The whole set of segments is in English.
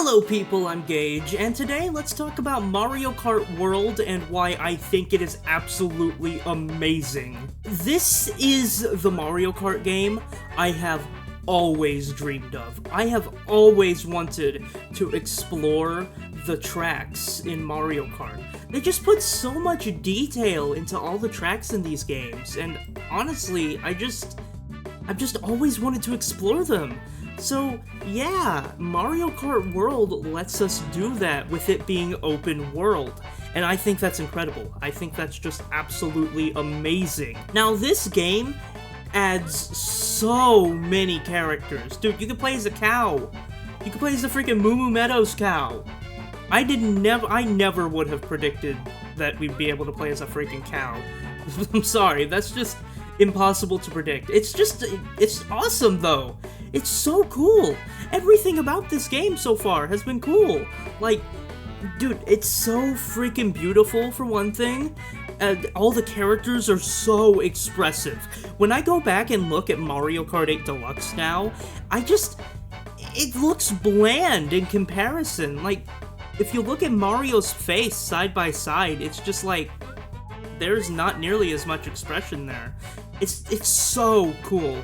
Hello people, I'm Gage, and today let's talk about Mario Kart World and why I think it is absolutely amazing. This is the Mario Kart game I have always dreamed of. I have always wanted to explore the tracks in Mario Kart. They just put so much detail into all the tracks in these games, and honestly, I've just always wanted to explore them. So, yeah, Mario Kart World lets us do that with it being open world. And I think that's incredible. I think that's just absolutely amazing. Now, this game adds so many characters. Dude, you can play as a cow. You can play as the freaking Moo Moo Meadows cow. I never would have predicted that we'd be able to play as a freaking cow. I'm sorry, that's just impossible to predict. It's awesome though. It's so cool. Everything about this game so far has been cool. Like, dude, it's so freaking beautiful for one thing. All the characters are so expressive. When I go back and look at Mario Kart 8 Deluxe now, it looks bland in comparison. Like, if you look at Mario's face side by side, it's just like, there's not nearly as much expression there. It's so cool.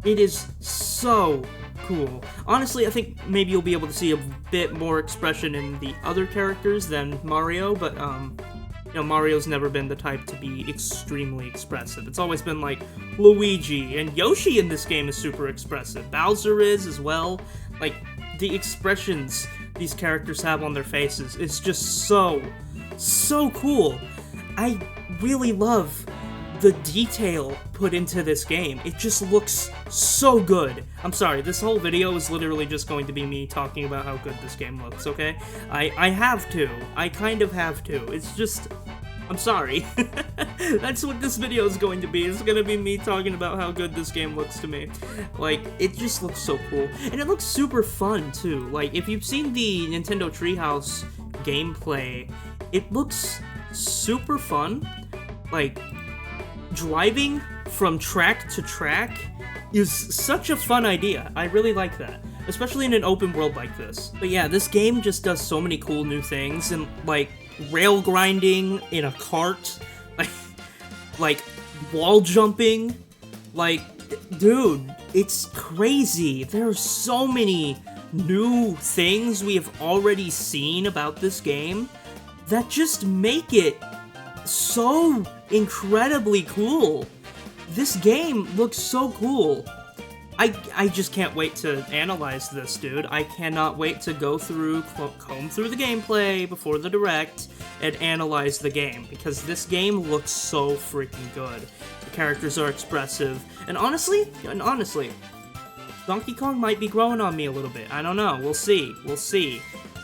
It is so cool. Honestly, I think maybe you'll be able to see a bit more expression in the other characters than Mario, but, Mario's never been the type to be extremely expressive. It's always been like Luigi, and Yoshi in this game is super expressive. Bowser is as well. Like, the expressions these characters have on their faces is just so cool. I really love the detail put into this game. It just looks so good. I'm sorry, this whole video is literally just going to be me talking about how good this game looks, okay? I have to. I kind of have to. It's just... I'm sorry. That's what this video is going to be. It's gonna be me talking about how good this game looks to me. Like, it just looks so cool. And it looks super fun, too. Like, if you've seen the Nintendo Treehouse gameplay, it looks super fun. Like, driving from track to track is such a fun idea. I really like that, especially in an open world like this. But yeah, this game just does so many cool new things, and like rail grinding in a cart, like wall jumping, like, dude, it's crazy. There are so many new things we have already seen about this game that just make it so incredibly cool. This game looks so cool. I just can't wait to analyze this, dude. I cannot wait to go through, comb through the gameplay before the Direct and analyze the game, because this game looks so freaking good. The characters are expressive, and honestly, Donkey Kong might be growing on me a little bit. I don't know. We'll see.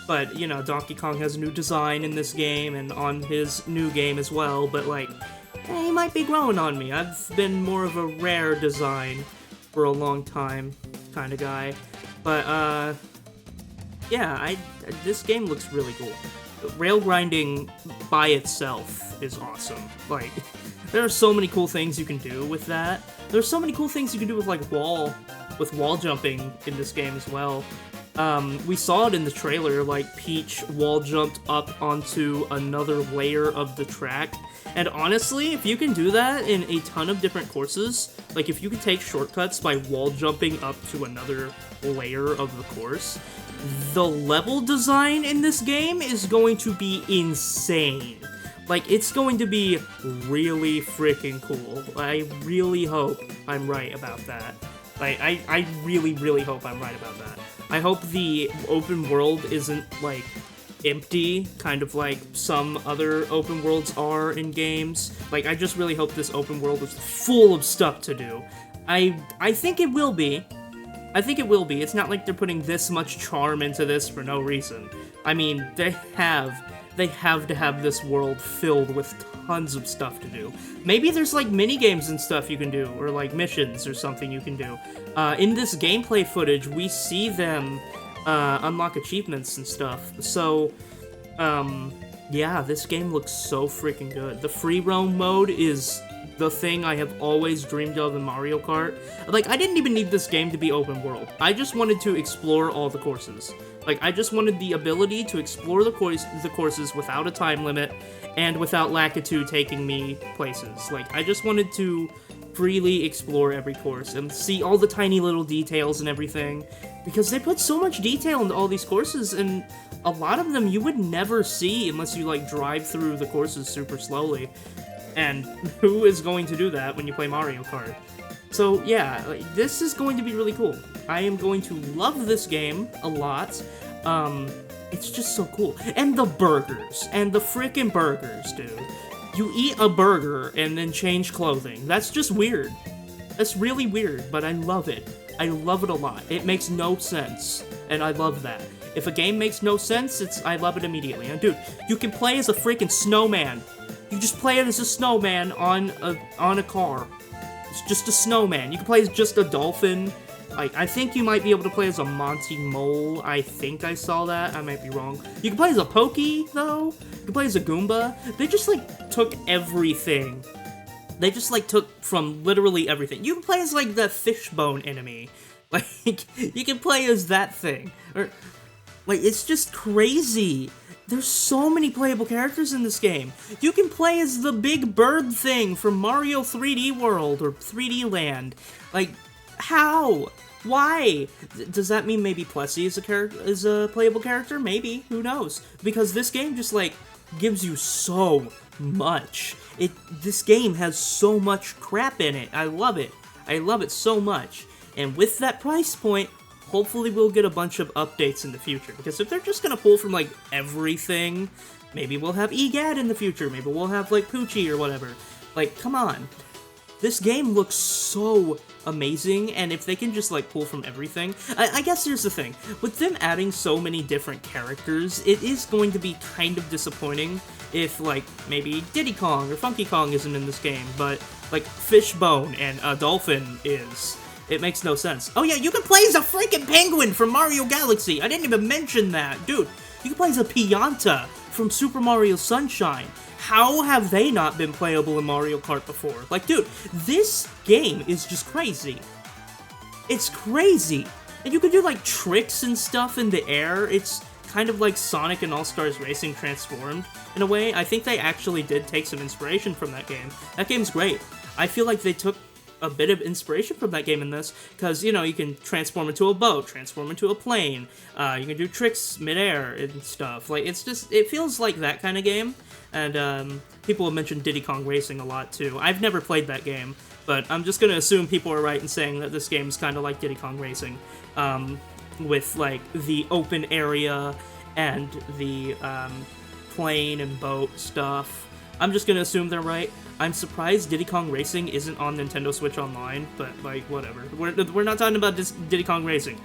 But, Donkey Kong has a new design in this game, and on his new game as well, but, like, he might be growing on me. I've been more of a rare design for a long time kind of guy. But, yeah, this game looks really cool. Rail grinding by itself is awesome. Like, there are so many cool things you can do with that. There's so many cool things you can do with, like, wall jumping in this game as well. We saw it in the trailer, like, Peach wall jumped up onto another layer of the track, and honestly, if you can do that in a ton of different courses, like, if you can take shortcuts by wall jumping up to another layer of the course, the level design in this game is going to be insane. Like, it's going to be really freaking cool. I really hope I'm right about that. Like, I really, really hope I'm right about that. I hope the open world isn't, like, empty, kind of like some other open worlds are in games. Like, I just really hope this open world is full of stuff to do. I think it will be. I think it will be. It's not like they're putting this much charm into this for no reason. I mean, they have to have this world filled with tons of stuff to do. Maybe there's, like, mini-games and stuff you can do, or, like, missions or something you can do. In this gameplay footage, we see them unlock achievements and stuff. So, yeah, this game looks so freaking good. The free roam mode is the thing I have always dreamed of in Mario Kart. Like, I didn't even need this game to be open world. I just wanted to explore all the courses. Like, I just wanted the ability to explore the courses without a time limit and without Lakitu taking me places. Like, I just wanted to freely explore every course and see all the tiny little details and everything, because they put so much detail into all these courses, and a lot of them you would never see unless you, like, drive through the courses super slowly. And who is going to do that when you play Mario Kart? So yeah, like, this is going to be really cool. I am going to love this game a lot. It's just so cool. And the burgers. And the frickin' burgers, dude. You eat a burger and then change clothing. That's just weird. That's really weird, but I love it. I love it a lot. It makes no sense, and I love that. If a game makes no sense, I love it immediately. And dude, you can play as a freaking snowman. You just play it as a snowman on a car. It's just a snowman. You can play as just a dolphin. Like, I think you might be able to play as a Monty Mole. I think I saw that. I might be wrong. You can play as a Pokey, though. You can play as a Goomba. They just, like, took everything. They just, like, took from literally everything. You can play as, like, the fishbone enemy. Like, you can play as that thing. Or, like, it's just crazy. There's so many playable characters in this game. You can play as the big bird thing from Mario 3D World or 3D Land. Like, how? Why? Does that mean maybe Plessy is a playable character? Maybe. Who knows? Because this game just, like, gives you so much. This game has so much crap in it. I love it. I love it so much. And with that price point, hopefully we'll get a bunch of updates in the future. Because if they're just gonna pull from, like, everything, maybe we'll have EGAD in the future. Maybe we'll have, like, Poochie or whatever. Like, come on. This game looks so amazing, and if they can just, like, pull from everything... I guess here's the thing. With them adding so many different characters, it is going to be kind of disappointing if, like, maybe Diddy Kong or Funky Kong isn't in this game, but, like, Fishbone and a Dolphin is. It makes no sense. Oh yeah, you can play as a freaking penguin from Mario Galaxy! I didn't even mention that! Dude, you can play as a Pianta from Super Mario Sunshine. How have they not been playable in Mario Kart before? Like, dude, this game is just crazy. It's crazy. And you can do, like, tricks and stuff in the air. It's kind of like Sonic and All-Stars Racing transformed, in a way. I think they actually did take some inspiration from that game. That game's great. I feel like they took a bit of inspiration from that game in this, because, you know, you can transform into a boat, transform into a plane, you can do tricks midair and stuff. Like, it's just, it feels like that kind of game, and people have mentioned Diddy Kong Racing a lot, too. I've never played that game, but I'm just gonna assume people are right in saying that this game is kind of like Diddy Kong Racing, with, like, the open area and the plane and boat stuff. I'm just gonna assume they're right. I'm surprised Diddy Kong Racing isn't on Nintendo Switch Online, but, like, whatever. We're not talking about Diddy Kong Racing.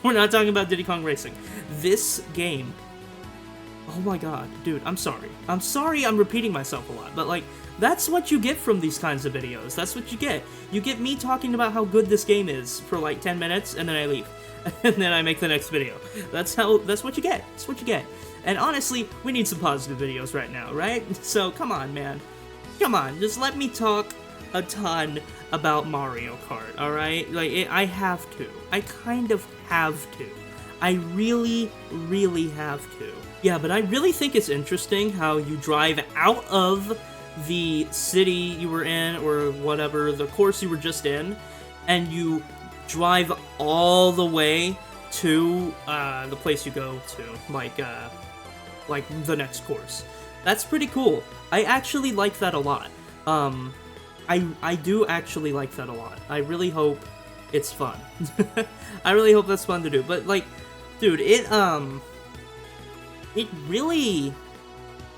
We're not talking about Diddy Kong Racing. This game... Oh my god, dude, I'm sorry. I'm sorry I'm repeating myself a lot, but, like, that's what you get from these kinds of videos. That's what you get. You get me talking about how good this game is for, like, 10 minutes, and then I leave. And then I make the next video. That's what you get. That's what you get. And honestly, we need some positive videos right now, right? So, come on, man. Come on, just let me talk a ton about Mario Kart, alright? Like, I have to. I kind of have to. I really, really have to. Yeah, but I really think it's interesting how you drive out of the city you were in, or whatever, the course you were just in, and you drive all the way to the place you go to, like the next course. That's pretty cool. I actually like that a lot. I do actually like that a lot. I really hope it's fun. I really hope that's fun to do. But, like, dude, it really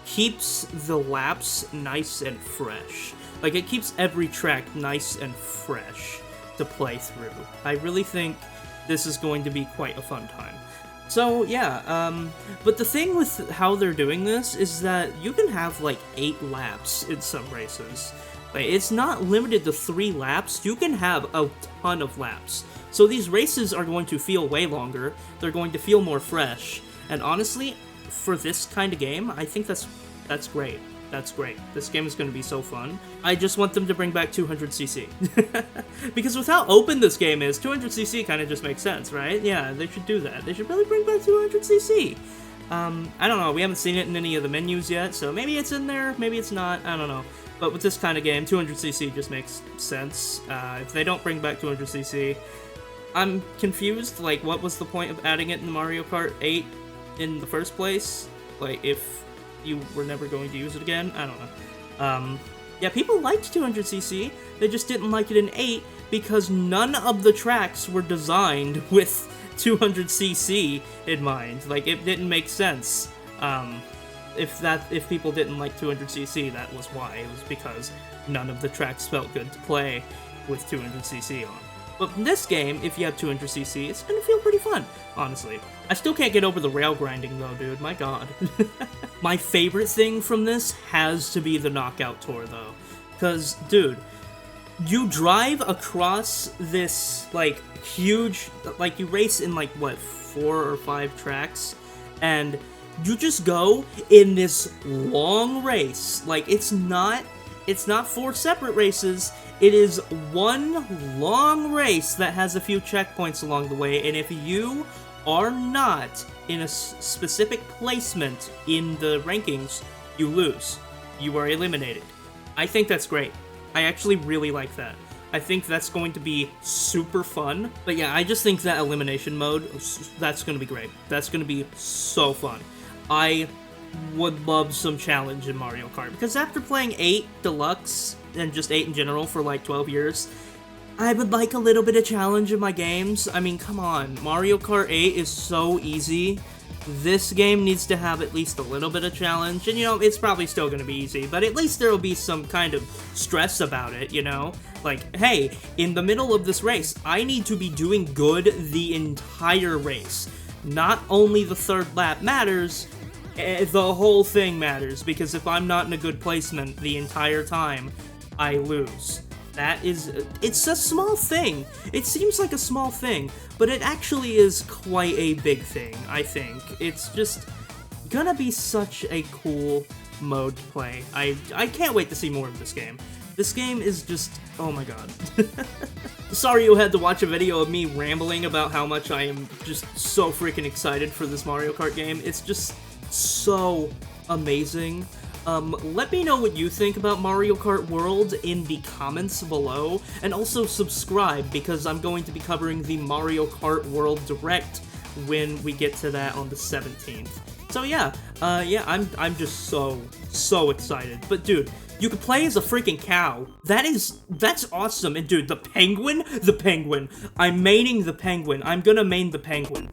keeps the laps nice and fresh. Like, it keeps every track nice and fresh to play through. I really think this is going to be quite a fun time. So, yeah, but the thing with how they're doing this is that you can have, like, 8 laps in some races. Like, it's not limited to 3 laps, you can have a ton of laps. So these races are going to feel way longer, they're going to feel more fresh, and honestly, for this kind of game, I think that's great. That's great. This game is going to be so fun. I just want them to bring back 200cc. Because with how open this game is, 200cc kind of just makes sense, right? Yeah, they should do that. They should really bring back 200cc. I don't know, we haven't seen it in any of the menus yet, so maybe it's in there, maybe it's not, I don't know. But with this kind of game, 200cc just makes sense. If they don't bring back 200cc, I'm confused, like, what was the point of adding it in Mario Kart 8 in the first place? Like, if you were never going to use it again? I don't know. Yeah, people liked 200cc, they just didn't like it in 8 because none of the tracks were designed with 200cc in mind. Like, it didn't make sense. If people didn't like 200cc, that was why. It was because none of the tracks felt good to play with 200cc on. But in this game, if you have 200cc, it's gonna feel pretty fun, honestly. I still can't get over the rail grinding though, dude, my god. My favorite thing from this has to be the Knockout Tour though. Cause, dude, you drive across this, like, huge, like, you race in, like, what, 4 or 5 tracks? And you just go in this long race. Like, it's not 4 separate races, it is one long race that has a few checkpoints along the way, and if you are not in a specific placement in the rankings, you lose. You are eliminated. I think that's great. I actually really like that. I think that's going to be super fun. But yeah, I just think that elimination mode, that's going to be great. That's going to be so fun. I would love some challenge in Mario Kart, because after playing 8 Deluxe, and just 8 in general for like 12 years, I would like a little bit of challenge in my games. I mean, come on, Mario Kart 8 is so easy. This game needs to have at least a little bit of challenge, and you know, it's probably still gonna be easy, but at least there will be some kind of stress about it, you know? Like, hey, in the middle of this race, I need to be doing good the entire race. Not only the 3rd lap matters, the whole thing matters, because if I'm not in a good placement the entire time, I lose. It's a small thing. It seems like a small thing, but it actually is quite a big thing, I think. It's just gonna be such a cool mode to play. I can't wait to see more of this game. This game is just, oh my god. Sorry you had to watch a video of me rambling about how much I am just so freaking excited for this Mario Kart game. It's just so amazing. Let me know what you think about Mario Kart World in the comments below, and also subscribe, because I'm going to be covering the Mario Kart World Direct when we get to that on the 17th. So yeah, I'm just so excited. But dude, you can play as a freaking cow. That's awesome. And dude, the penguin, I'm maining the penguin. I'm gonna main the penguin.